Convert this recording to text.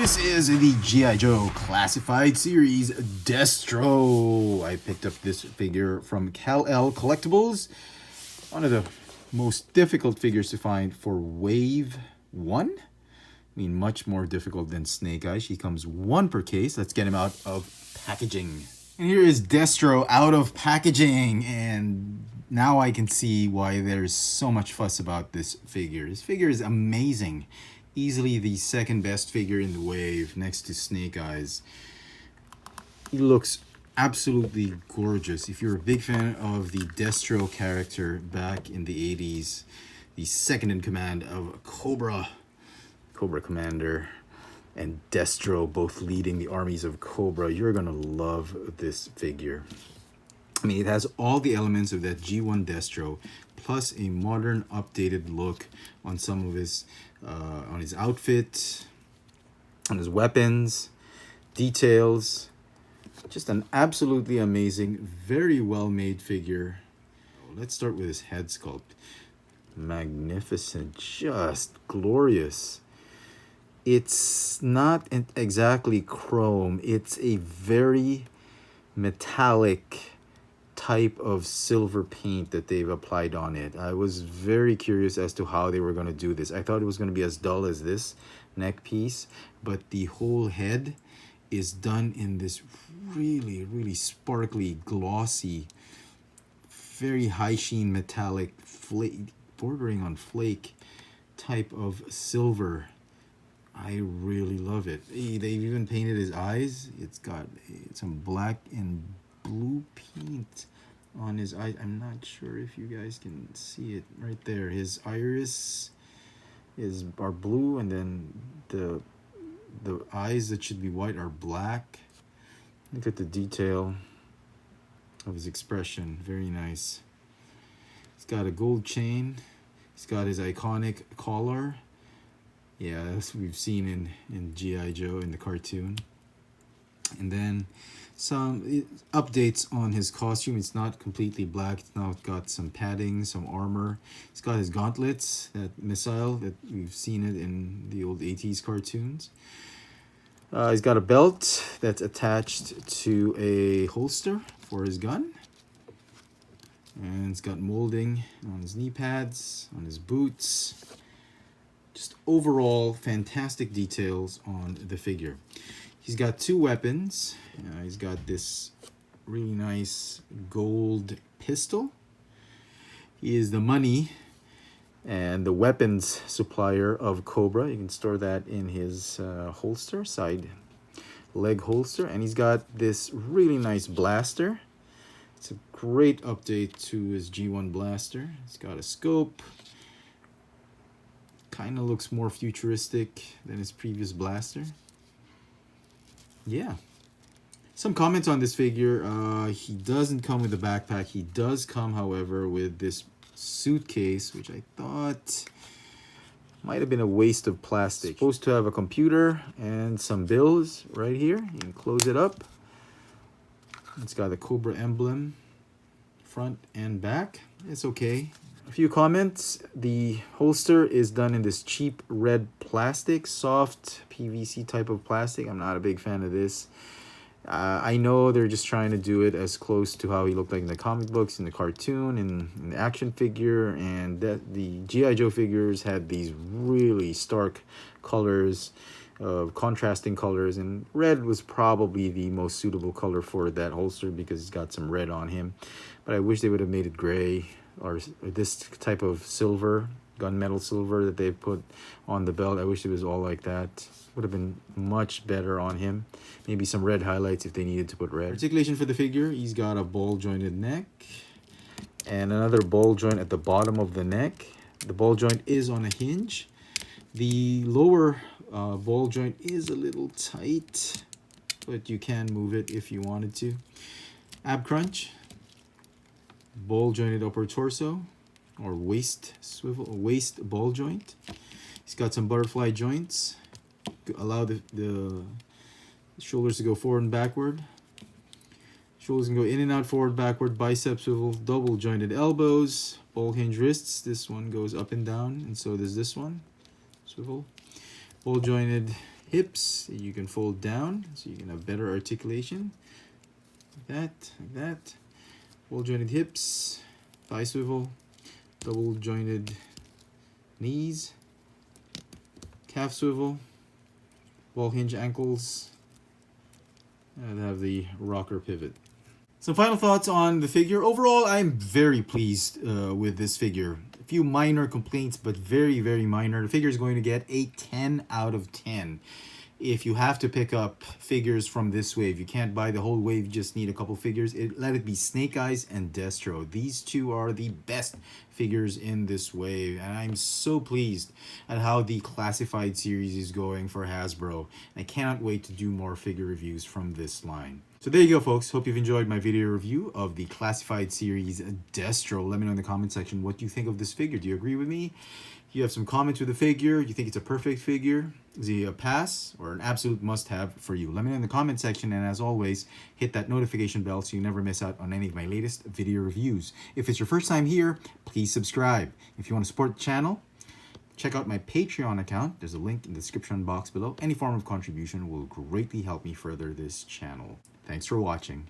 This is the G.I. Joe Classified Series Destro. I picked up this figure from Kal-El Collectibles. One of the most difficult figures to find for Wave 1. I mean, much more difficult than Snake Eyes. She comes one per case. Let's get him out of packaging. And here is Destro out of packaging. And now I can see why there's so much fuss about this figure. This figure is amazing. Easily the second best figure in the wave next to Snake Eyes. He looks absolutely gorgeous. If you're a big fan of the Destro character back in the 80s, the second in command of Cobra Commander, and Destro both leading the armies of Cobra, you're gonna love this figure. I mean, it has all the elements of that G1 Destro, plus a modern, updated look on some of his, on his outfit, on his weapons, details. Just an absolutely amazing, very well-made figure. Let's start with his head sculpt. Magnificent, just glorious. It's not exactly chrome. It's a very metallic type of silver paint that they've applied on it. I was very curious as to how they were going to do this. I thought it was going to be as dull as this neck piece, but the whole head is done in this really sparkly, glossy, very high sheen metallic flake, bordering on flake type of silver. I really love it. They've even painted his eyes. It's got some black and blue paint on his eye. I'm not sure if you guys can see it right there. His iris are blue, and then the eyes that should be white are black. Look at the detail of his expression. Very nice. He's got a gold chain. He's got his iconic collar. Yeah, that's what we've seen in G.I. Joe in the cartoon. And then some updates on his costume. It's not completely black. It's now got some padding, some armor. He's got his gauntlets, that missile that we've seen it in the old 80s cartoons. He's got a belt that's attached to a holster for his gun. And it's got molding on his knee pads, on his boots. Just overall fantastic details on the figure. He's got two weapons. He's got this really nice gold pistol. He is the money and the weapons supplier of Cobra. You can store that in his holster, side leg holster. And he's got this really nice blaster. It's a great update to his G1 blaster. It's got a scope. Kind of looks more futuristic than his previous blaster. Yeah. Some comments on this figure. He doesn't come with a backpack. He does come, however, with this suitcase, which I thought might have been a waste of plastic. It's supposed to have a computer and some bills right here. You can close it up. It's got the Cobra emblem, front and back. It's okay. A few comments. The holster is done in this cheap red plastic, soft PVC type of plastic. I'm not a big fan of this. I know they're just trying to do it as close to how he looked like in the comic books, in the cartoon, in the action figure, and that the G.I. Joe figures had these really stark colors, contrasting colors, and red was probably the most suitable color for that holster because it's got some red on him. But I wish they would have made it gray, or this type of silver, gunmetal silver that they put on the belt. I wish it was all like that. Would have been much better on him. Maybe some red highlights if they needed to put red. Articulation for the figure. He's got a ball jointed neck and another ball joint at the bottom of the neck. The ball joint is on a hinge. The lower ball joint is a little tight, but you can move it if you wanted to. Ab crunch. Ball jointed upper torso, or waist swivel, waist ball joint. He's got some butterfly joints. Allow the shoulders to go forward and backward. Shoulders can go in and out, forward, backward. Bicep swivel, double jointed elbows, ball hinge wrists. This one goes up and down, and so does this one. Swivel. Ball jointed hips that you can fold down so you can have better articulation. Like that. Full jointed hips, thigh swivel, double jointed knees, calf swivel, ball hinge ankles, and have the rocker pivot. Some final thoughts on the figure. Overall, I'm very pleased with this figure. A few minor complaints, but very, very minor. The figure is going to get a 10 out of 10. If you have to pick up figures from this wave, you can't buy the whole wave, you just need a couple figures. Let it be Snake Eyes and Destro. These two are the best figures in this wave, and I'm so pleased at how the classified series is going for Hasbro. I cannot wait to do more figure reviews from this line. So there you go, folks. Hope you've enjoyed my video review of the classified series Destro. Let me know in the comment section what you think of this figure. Do you agree with me? You have some comments with the figure. You think it's a perfect figure? Is he a pass or an absolute must-have for you? Let me know in the comment section, and as always, hit that notification bell so you never miss out on any of my latest video reviews. If it's your first time here, please subscribe. If you want to support the channel, check out my Patreon account. There's a link in the description box below. Any form of contribution will greatly help me further this channel. Thanks for watching.